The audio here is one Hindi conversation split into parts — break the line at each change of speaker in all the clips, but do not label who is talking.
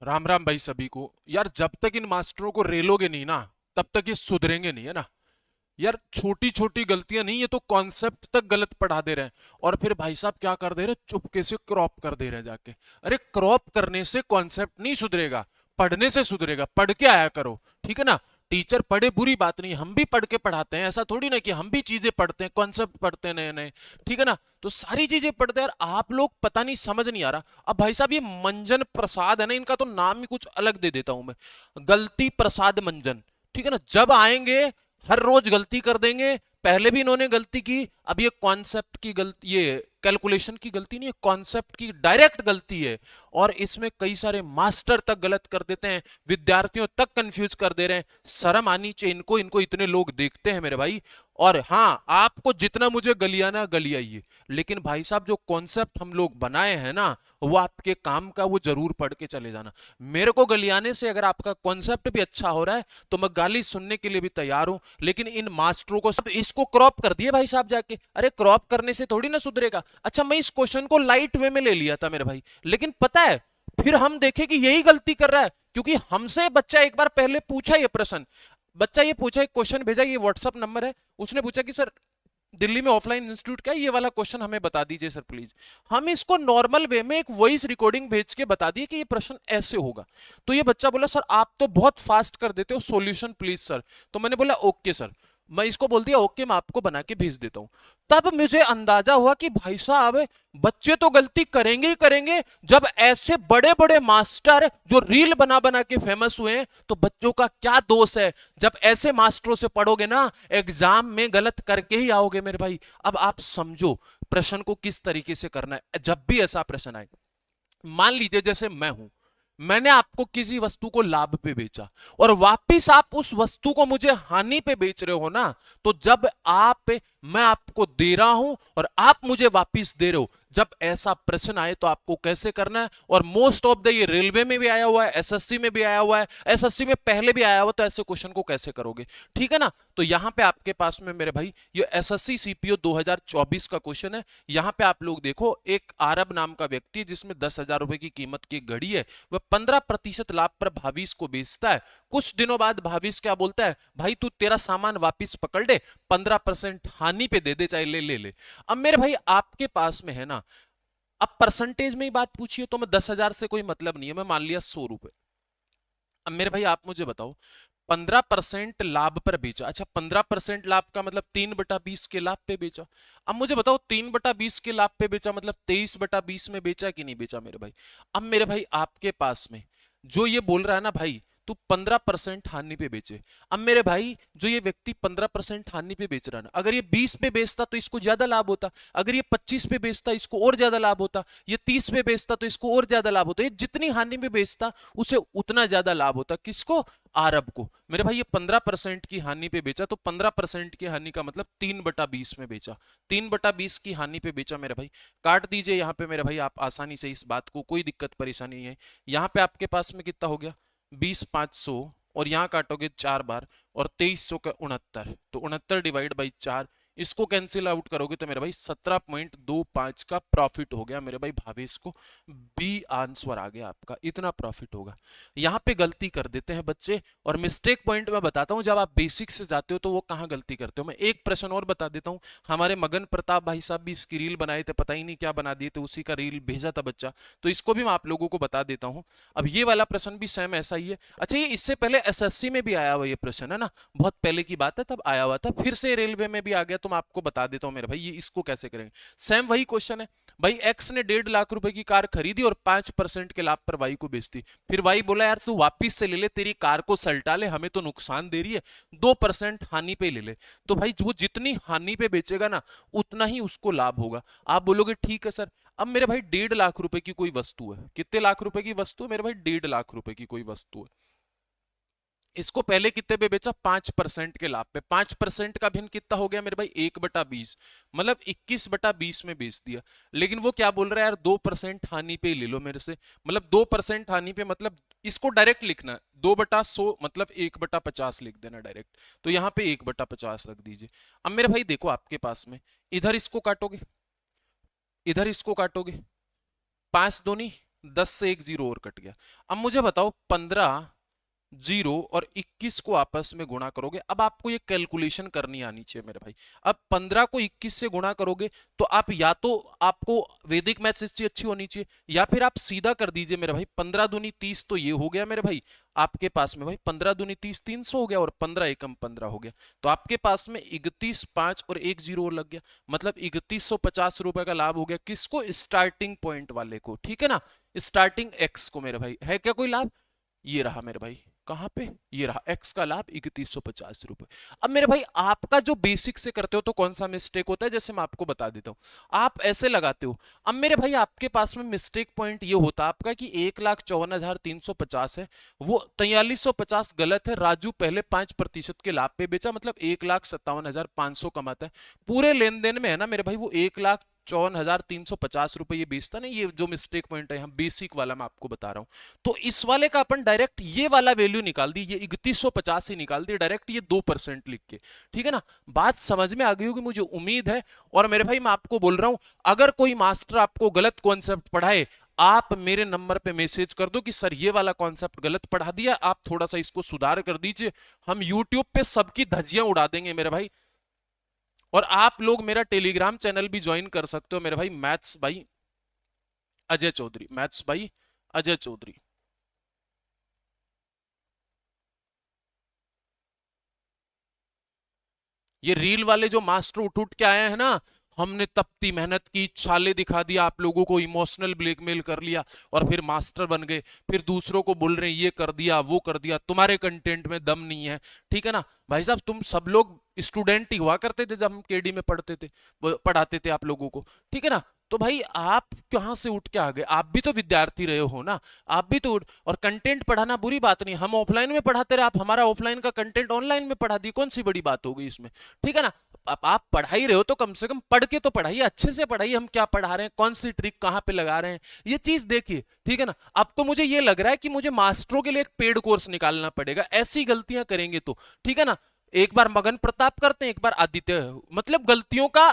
राम राम भाई सभी को। यार जब तक इन मास्टरों को रेलोगे नहीं ना, तब तक ये सुधरेंगे नहीं, है ना। यार छोटी छोटी गलतियां नहीं, ये तो कॉन्सेप्ट तक गलत पढ़ा दे रहे हैं। और फिर भाई साहब क्या कर दे रहे हैं, चुपके से क्रॉप कर दे रहे हैं जाके। अरे क्रॉप करने से कॉन्सेप्ट नहीं सुधरेगा, पढ़ने से सुधरेगा। पढ़ के आया करो, ठीक है ना। टीचर पढ़े बुरी बात नहीं, हम भी पढ़ के पढ़ाते हैं, ऐसा थोड़ी ना कि हम भी चीजें पढ़ते हैं, कॉन्सेप्ट पढ़ते हैं नए नए, ठीक है ना। तो सारी चीजें पढ़ते हैं यार, आप लोग पता नहीं, समझ नहीं आ रहा। अब भाई साहब ये मंजन प्रसाद है ना, इनका तो नाम ही कुछ अलग दे देता हूं मैं, गलती प्रसाद मंजन, ठीक है ना। जब आएंगे हर रोज गलती कर देंगे। पहले भी इन्होंने गलती की, अब ये कॉन्सेप्ट की गलती, ये कैलकुलेशन की गलती नहीं है, कॉन्सेप्ट की डायरेक्ट गलती है। और इसमें कई सारे मास्टर तक गलत कर देते हैं, विद्यार्थियों तक कंफ्यूज कर दे रहे हैं। शर्म आनी चाहिए इनको, इनको इतने लोग देखते हैं मेरे भाई। और हाँ, आपको जितना मुझे गलियाना गलियाइए, लेकिन भाई साहब जो कॉन्सेप्ट हम लोग बनाए हैं ना, वो आपके काम का, वो जरूर पढ़ के चले जाना। मेरे को गलियाने से अगर आपका कॉन्सेप्ट भी अच्छा हो रहा है तो मैं गाली सुनने के लिए भी तैयार हूं। लेकिन इन मास्टरों को सब इसको क्रॉप कर दिए भाई साहब जाके। अरे क्रॉप करने से थोड़ी ना सुधरेगा। अच्छा, मैं इस क्वेश्चन को लाइट वे में ले लिया था मेरे भाई, लेकिन पता है फिर हम देखे कि यही गलती कर रहा है, क्योंकि हमसे बच्चा एक बार पहले पूछा ये प्रश्न। बच्चा ये पूछा, एक क्वेश्चन भेजा, ये व्हाट्सअप नंबर है, उसने पूछा कि सर दिल्ली में ऑफलाइन इंस्टीट्यूट क्या है, ये वाला क्वेश्चन हमें बता दीजिए सर प्लीज। हम इसको नॉर्मल वे में एक वॉइस रिकॉर्डिंग भेज के बता दिए कि ये प्रश्न ऐसे होगा। तो ये बच्चा बोला सर आप तो बहुत फास्ट कर देते हो, सॉल्यूशन प्लीज सर। तो मैंने बोला ओके सर, मैं इसको बोल दिया ओके, मैं आपको बना के भेज देता हूं। तब मुझे अंदाजा हुआ कि भाई साहब बच्चे तो गलती करेंगे ही करेंगे। जब ऐसे बड़े बड़े मास्टर जो रील बना बना के फेमस हुए हैं, तो बच्चों का क्या दोष है। जब ऐसे मास्टरों से पढ़ोगे ना, एग्जाम में गलत करके ही आओगे मेरे भाई। अब आप समझो प्रश्न को किस तरीके से करना है। जब भी ऐसा प्रश्न आए, मान लीजिए जैसे मैं हूं, मैंने आपको किसी वस्तु को लाभ पे बेचा और वापिस आप उस वस्तु को मुझे हानि पे बेच रहे हो ना, तो जब आप, मैं आपको दे रहा हूं और आप मुझे वापिस दे रहे हो, जब ऐसा प्रश्न आए तो आपको कैसे करना है। और मोस्ट ऑफ द, ये रेलवे में भी आया हुआ है, एसएससी में भी आया हुआ है, एसएससी में पहले भी आया हुआ, तो ऐसे क्वेश्चन को कैसे करोगे, ठीक है ना। तो यहां पे आपके पास में मेरे भाई ये एसएससी सीपीओ 2024 का क्वेश्चन है। यहां पे आप लोग देखो, एक आरब नाम का व्यक्ति जिसमें 10,000 रुपए की कीमत की घड़ी है, वह 15% लाभ पर भाविस को बेचता है। कुछ दिनों बाद भाविस क्या बोलता है, भाई तू तेरा सामान वापिस पकड़ ले, 15% हानि पे दे दे, चाहे ले ले ले। अब मेरे भाई आपके पास में है ना, अब परसेंटेज में ही बात पूछिए तो मैं 10,000 से कोई मतलब नहीं है, मैं मान लिया 100 रुपए। अब मेरे भाई आप मुझे बताओ, 15% लाभ पर बेचा, अच्छा 15% लाभ का मतलब 3/20 के लाभ पे बेचा। अब मुझे बताओ 3/20 के लाभ पे बेचा मतलब 23/20 में बेचा कि नहीं बेचा मेरे भाई। अब मेरे भाई आपके पास में जो ये बोल रहा है ना भाई, तू 15% हानि पे बेचे। अब मेरे भाई जो ये व्यक्ति 15% हानि पे बेच रहा है ना, अगर ये 20 पे बेचता तो इसको ज्यादा लाभ होता, अगर ये 25 पे बेचता इसको और ज्यादा लाभ होता, ये 30 पे बेचता तो इसको और ज्यादा लाभ होता, ये जितनी हानि पे बेचता उसे उतना ज्यादा लाभ होता। किसको? आरब को। मेरे भाई ये 15% की हानि पे बेचा, तो 15% की हानि का मतलब 3/20 में बेचा, 3/20 की हानि पे बेचा मेरे भाई। काट दीजिए यहाँ पे मेरे भाई, आप आसानी से इस बात को, कोई दिक्कत परेशानी नहीं है। यहाँ पे आपके पास में कितना हो गया, 20/500, और यहाँ काटोगे 4 बार, और 2300 का 69, तो 69/4, इसको कैंसिल आउट करोगे तो मेरे भाई 17.25 का प्रॉफिट हो गया मेरे भाई भावेश को। बी आंसर आ गया आपका, इतना प्रॉफिट होगा। यहाँ पे गलती कर देते हैं बच्चे, और मिस्टेक पॉइंट मैं बताता हूँ, जब आप बेसिक से जाते हो तो वो कहाँ गलती करते हो। मैं एक प्रश्न और बता देता हूँ, हमारे मगन प्रताप भाई साहब भी इसकी रील बनाए थे, पता ही नहीं क्या बना दिए थे, उसी का रील भेजा था बच्चा, तो इसको भी मैं आप लोगों को बता देता हूँ। अब ये वाला प्रश्न भी सेम ऐसा ही है। अच्छा, ये इससे पहले एसएससी में भी आया हुआ ये प्रश्न है ना, बहुत पहले की बात है, तब आया हुआ था, फिर से रेलवे में भी आ गया, तो मैं आपको बता देता हूँ मेरे भाई ये इसको कैसे करेंगे। सेम वही क्वेश्चन है भाई, एक्स ने 1.5 लाख रुपए की कार खरीदी और 5% के लाभ पर वाई को बेचती। फिर वाई बोला यार तू वापिस से ले ले, तेरी कार को सल्टा ले, हमें तो नुकसान दे रही है, 2% हानि पे ले ले। तो भाई वो जितनी हानि पे बेचेगा ना, उतना ही उसको लाभ होगा। आप बोलोगे ठीक है सर। अब मेरे भाई 1.5 लाख रुपए की कोई वस्तु है, कितने लाख रुपए की वस्तु है मेरे भाई, 1.5 लाख रुपए की कोई वस्तु है। इसको पहले कितने पे बेचा, 5% के लाभ पे। 5% का भिन्न कितना हो गया मेरे भाई, 1/20, मतलब 21/20 में बेच दिया। लेकिन वो क्या बोल रहा है यार, 2% हानि पे ले लो मेरे से, मतलब 2% हानि पे, मतलब इसको डायरेक्ट लिखना है, 2/100 मतलब 1/50 लिख देना डायरेक्ट। तो यहाँ पे 1/50 रख दीजिए। अब मेरे भाई देखो आपके पास में, इधर इसको काटोगे, इधर इसको काटोगे, 5 दूनी 10 से एक जीरो और कट गया। अब मुझे बताओ 15 जीरो और 21 को आपस में गुणा करोगे, अब आपको ये कैलकुलेशन करनी आनी चाहिए मेरे भाई। अब 15 को 21 से गुणा करोगे तो आप या तो आपको वैदिक मैथ्स इससे अच्छी होनी चाहिए, या फिर आप सीधा कर दीजिए मेरे भाई 15 दूनी 30, तो ये हो गया मेरे भाई आपके पास में भाई 15 दूनी 30, 300 हो गया, और 15 एकम 15 हो गया। तो आपके पास में 31 5 और एक जीरो और लग गया, मतलब 3150 रुपए का लाभ हो गया। किसको? स्टार्टिंग पॉइंट वाले को, ठीक है ना, स्टार्टिंग एक्स को मेरे भाई। है क्या कोई लाभ? ये रहा मेरे भाई, कहां पे? ये रहा एक्स का लाभ 3150 रुपए। अब मेरे भाई आपका जो बेसिक से करते हो तो कौन सा मिस्टेक होता है, जैसे मैं आपको बता देता हूं, आप ऐसे लगाते हो। अब मेरे भाई आपके पास में मिस्टेक पॉइंट ये होता आपका कि 1,54,350 है, वो 4350 गलत है। राजू पहले 5% के लाभ पे बेचा, मतलब 1,57,500 कमाता है पूरे लेन देन में, है ना मेरे भाई, वो 1,54,350 रुपए ये बेचता नहीं। ये जो मिस्टेक पॉइंट है, हम बेसिक वाला मैं आपको बता रहा हूं। तो इस वाले का अपन डायरेक्ट ये वाला वैल्यू निकाल दी, ये 3150 ही निकाल दी डायरेक्ट, ये 2% लिख के, ठीक है ना। बात समझ में आ गई होगी मुझे उम्मीद है। और मेरे भाई मैं आपको बोल रहा हूं, अगर कोई मास्टर आपको गलत कॉन्सेप्ट पढ़ाए, आप मेरे नंबर पे मैसेज कर दो कि सर ये वाला कॉन्सेप्ट गलत पढ़ा दिया, आप थोड़ा सा इसको सुधार कर दीजिए। हम यूट्यूब पे सबकी धज्जियां उड़ा देंगे मेरे भाई। और आप लोग मेरा टेलीग्राम चैनल भी ज्वाइन कर सकते हो मेरे भाई, मैथ्स भाई अजय चौधरी, मैथ्स भाई अजय चौधरी। ये रील वाले जो मास्टर उठ उठ के आए हैं ना, हमने तपती मेहनत की, छाले दिखा दिया, आप लोगों को इमोशनल ब्लैकमेल कर लिया और फिर मास्टर बन गए, फिर दूसरों को बोल रहे हैं ये कर दिया वो कर दिया, तुम्हारे कंटेंट में दम नहीं है, ठीक है ना भाई साहब। तुम सब लोग स्टूडेंट ही हुआ करते थे जब हम केडी में पढ़ते थे, पढ़ाते थे आप लोगों को, ठीक है ना। तो भाई आप कहां से उठ के आ गए? आप भी तो विद्यार्थी रहे हो ना, आप भी तो और कंटेंट पढ़ाना बुरी बात नहीं, हम ऑफलाइन में पढ़ाते रहे, आप हमारा ऑफलाइन का कंटेंट ऑनलाइन में पढ़ा दी, कौन सी बड़ी बात हो गई इसमें, ठीक है ना। आप पढ़ा ही रहे हो तो कम से कम पढ़ के तो पढ़ाइए, अच्छे से पढ़ाइए, हम क्या पढ़ा रहे हैं, कौन सी ट्रिक कहां पे लगा रहे हैं, ये चीज देखिए, ठीक है ना। अब तो मुझे ये लग रहा है कि मुझे मास्टरों के लिए एक पेड कोर्स निकालना पड़ेगा, ऐसी गलतियां करेंगे तो, ठीक है ना। एक बार मगन प्रताप करते हैं, एक बार आदित्य, मतलब गलतियों का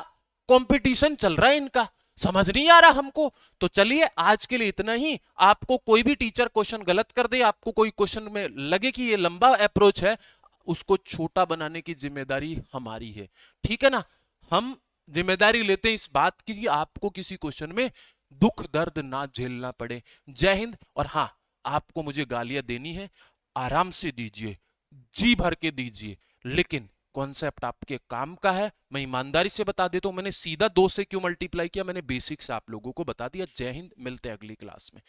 कंपटीशन चल रहा है इनका, समझ नहीं आ रहा हमको। तो चलिए आज के लिए इतना ही। आपको कोई भी टीचर क्वेश्चन गलत कर दे, आपको कोई क्वेश्चन में लगे कि ये लंबा अप्रोच है, उसको छोटा बनाने की जिम्मेदारी हमारी है, ठीक है ना। हम जिम्मेदारी लेते हैं इस बात की कि आपको किसी क्वेश्चन में दुख दर्द ना झेलना पड़े। जय हिंद। और हाँ, आपको मुझे गालियां देनी है, आराम से दीजिए, जी भर के दीजिए, लेकिन कॉन्सेप्ट आपके काम का है। मैं ईमानदारी से बता देता हूं, मैंने सीधा 2 से क्यों मल्टीप्लाई किया, मैंने बेसिक से आप लोगों को बता दिया। जय हिंद, मिलते हैं अगली क्लास में।